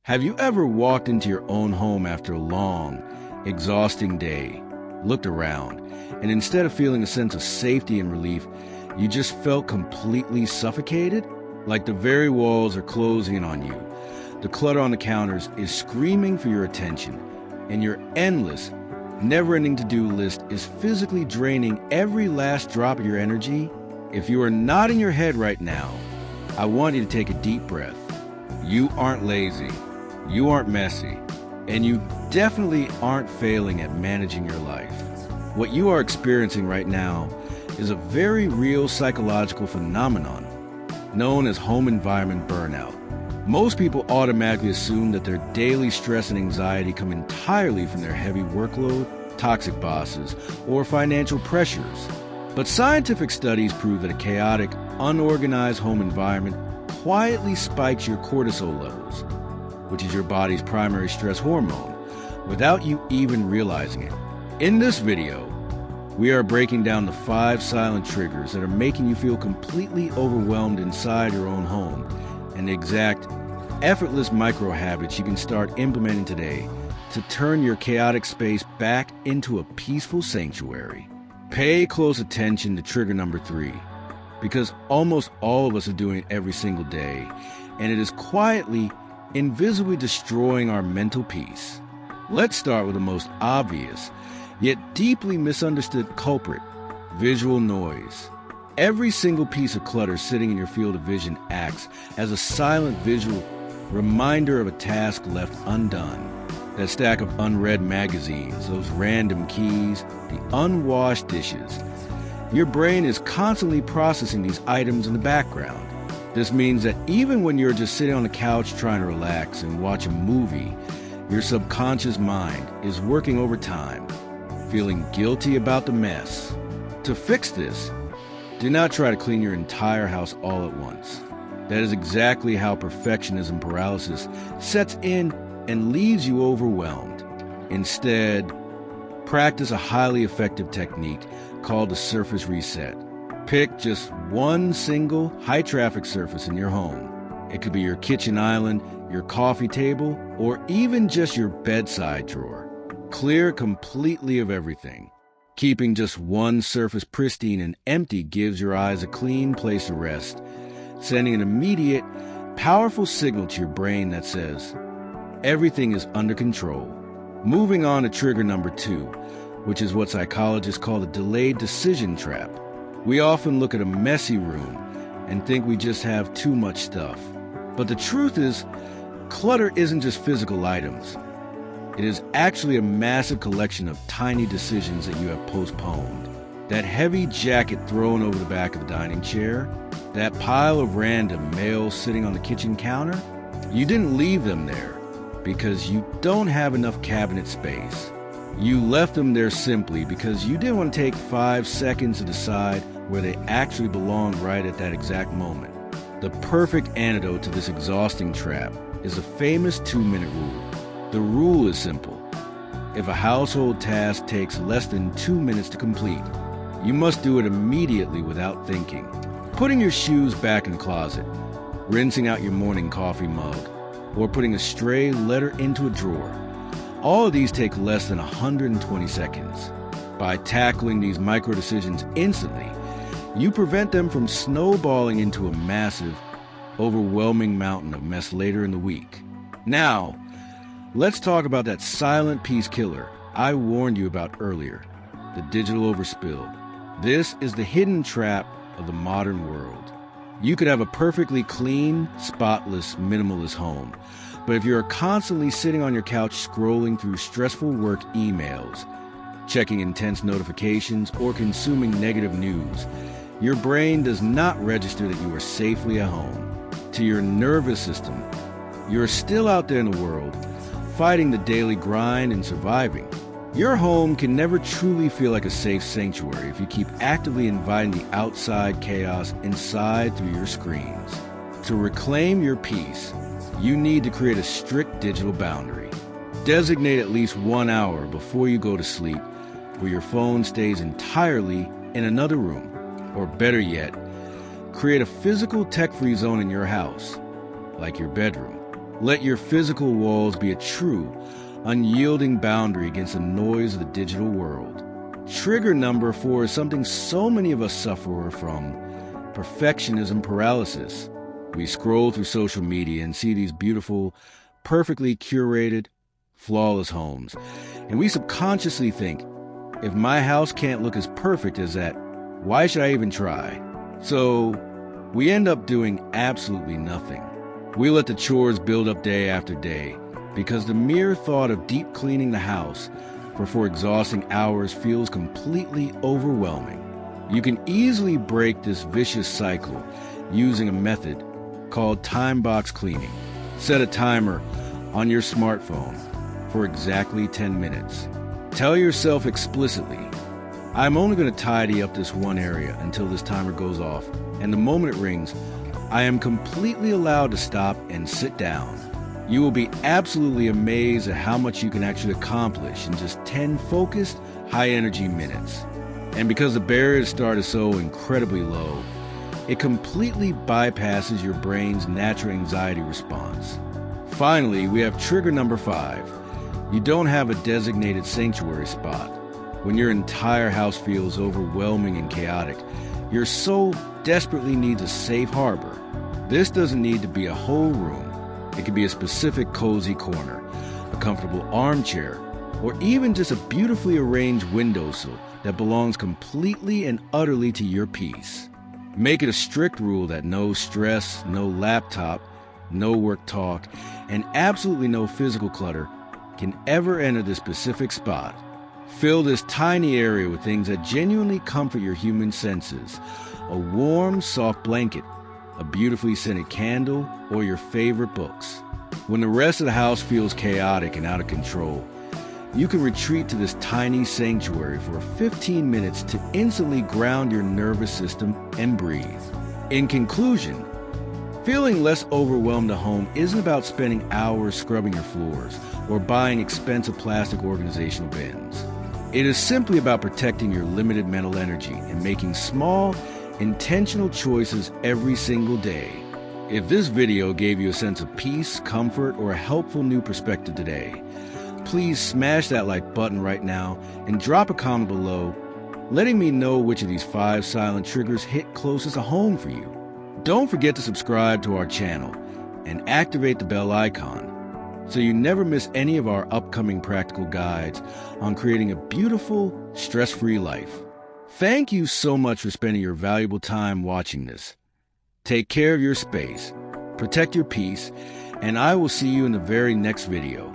Have you ever walked into your own home after a long, exhausting day, looked around, and instead of feeling a sense of safety and relief, you just felt completely suffocated? Like the very walls are closing in on you. The clutter on the counters is screaming for your attention, and your endless, never-ending to-do list is physically draining every last drop of your energy. If you are nodding your head right now, I want you to take a deep breath. You aren't lazy, you aren't messy, and you definitely aren't failing at managing your life. What you are experiencing right now is a very real psychological phenomenon known as home environment burnout. Most people automatically assume that their daily stress and anxiety come entirely from their heavy workload, toxic bosses, or financial pressures. But scientific studies prove that a chaotic, unorganized home environment quietly spikes your cortisol levels, which is your body's primary stress hormone, without you even realizing it. In this video, we are breaking down the 5 silent triggers that are making you feel completely overwhelmed inside your own home, and the exact, effortless micro habits you can start implementing today to turn your chaotic space back into a peaceful sanctuary. Pay close attention to trigger number 3, because almost all of us are doing it every single day, and it is quietly, invisibly destroying our mental peace. Let's start with the most obvious, yet deeply misunderstood culprit: visual noise. Every single piece of clutter sitting in your field of vision acts as a silent visual reminder of a task left undone. That stack of unread magazines, those random keys, the unwashed dishes. Your brain is constantly processing these items in the background. This means that even when you're just sitting on the couch trying to relax and watch a movie, your subconscious mind is working overtime, feeling guilty about the mess. To fix this, do not try to clean your entire house all at once. That is exactly how perfectionism paralysis sets in and leaves you overwhelmed. Instead, practice a highly effective technique called the surface reset. Pick just one single high-traffic surface in your home. It could be your kitchen island, your coffee table, or even just your bedside drawer. Clear completely of everything. Keeping just one surface pristine and empty gives your eyes a clean place to rest, sending an immediate, powerful signal to your brain that says, everything is under control. Moving on to trigger number 2, which is what psychologists call the delayed decision trap. We often look at a messy room and think we just have too much stuff. But the truth is, clutter isn't just physical items. It is actually a massive collection of tiny decisions that you have postponed. That heavy jacket thrown over the back of the dining chair, that pile of random mail sitting on the kitchen counter, you didn't leave them there because you don't have enough cabinet space. You left them there simply because you didn't want to take 5 seconds to decide where they actually belong right at that exact moment. The perfect antidote to this exhausting trap is a famous 2-minute rule. The rule is simple. If a household task takes less than 2 minutes to complete, you must do it immediately without thinking. Putting your shoes back in the closet, rinsing out your morning coffee mug, or putting a stray letter into a drawer. All of these take less than 120 seconds. By tackling these micro decisions instantly, you prevent them from snowballing into a massive, overwhelming mountain of mess later in the week. Now, let's talk about that silent peace killer I warned you about earlier, the digital overspill. This is the hidden trap of the modern world. You could have a perfectly clean, spotless, minimalist home, but if you're constantly sitting on your couch scrolling through stressful work emails, checking intense notifications, or consuming negative news, your brain does not register that you are safely at home. To your nervous system, you're still out there in the world, fighting the daily grind and surviving. Your home can never truly feel like a safe sanctuary if you keep actively inviting the outside chaos inside through your screens. To reclaim your peace, you need to create a strict digital boundary. Designate at least 1 hour before you go to sleep where your phone stays entirely in another room. Or better yet, create a physical tech-free zone in your house, like your bedroom. Let your physical walls be a true, unyielding boundary against the noise of the digital world. Trigger number 4 is something so many of us suffer from: perfectionism paralysis. We scroll through social media and see these beautiful, perfectly curated, flawless homes, and we subconsciously think, if my house can't look as perfect as that, why should I even try? So we end up doing absolutely nothing. We let the chores build up day after day because the mere thought of deep cleaning the house for 4 exhausting hours feels completely overwhelming. You can easily break this vicious cycle using a method called time box cleaning. Set a timer on your smartphone for exactly 10 minutes. Tell yourself explicitly, I'm only going to tidy up this one area until this timer goes off, and the moment it rings, I am completely allowed to stop and sit down. You will be absolutely amazed at how much you can actually accomplish in just 10 focused, high-energy minutes. And because the barrier to start is so incredibly low, it completely bypasses your brain's natural anxiety response. Finally, we have trigger number 5. You don't have a designated sanctuary spot. When your entire house feels overwhelming and chaotic, your soul desperately needs a safe harbor. This doesn't need to be a whole room. It could be a specific cozy corner, a comfortable armchair, or even just a beautifully arranged windowsill that belongs completely and utterly to your peace. Make it a strict rule that no stress, no laptop, no work talk, and absolutely no physical clutter can ever enter this specific spot. Fill this tiny area with things that genuinely comfort your human senses: a warm, soft blanket, a beautifully scented candle, or your favorite books. When the rest of the house feels chaotic and out of control, you can retreat to this tiny sanctuary for 15 minutes to instantly ground your nervous system and breathe. In conclusion, feeling less overwhelmed at home isn't about spending hours scrubbing your floors or buying expensive plastic organizational bins. It is simply about protecting your limited mental energy and making small, intentional choices every single day. If this video gave you a sense of peace, comfort, or a helpful new perspective today, please smash that like button right now and drop a comment below, letting me know which of these 5 silent triggers hit closest to home for you. Don't forget to subscribe to our channel and activate the bell icon so you never miss any of our upcoming practical guides on creating a beautiful, stress-free life. Thank you so much for spending your valuable time watching this. Take care of your space, protect your peace, and I will see you in the very next video.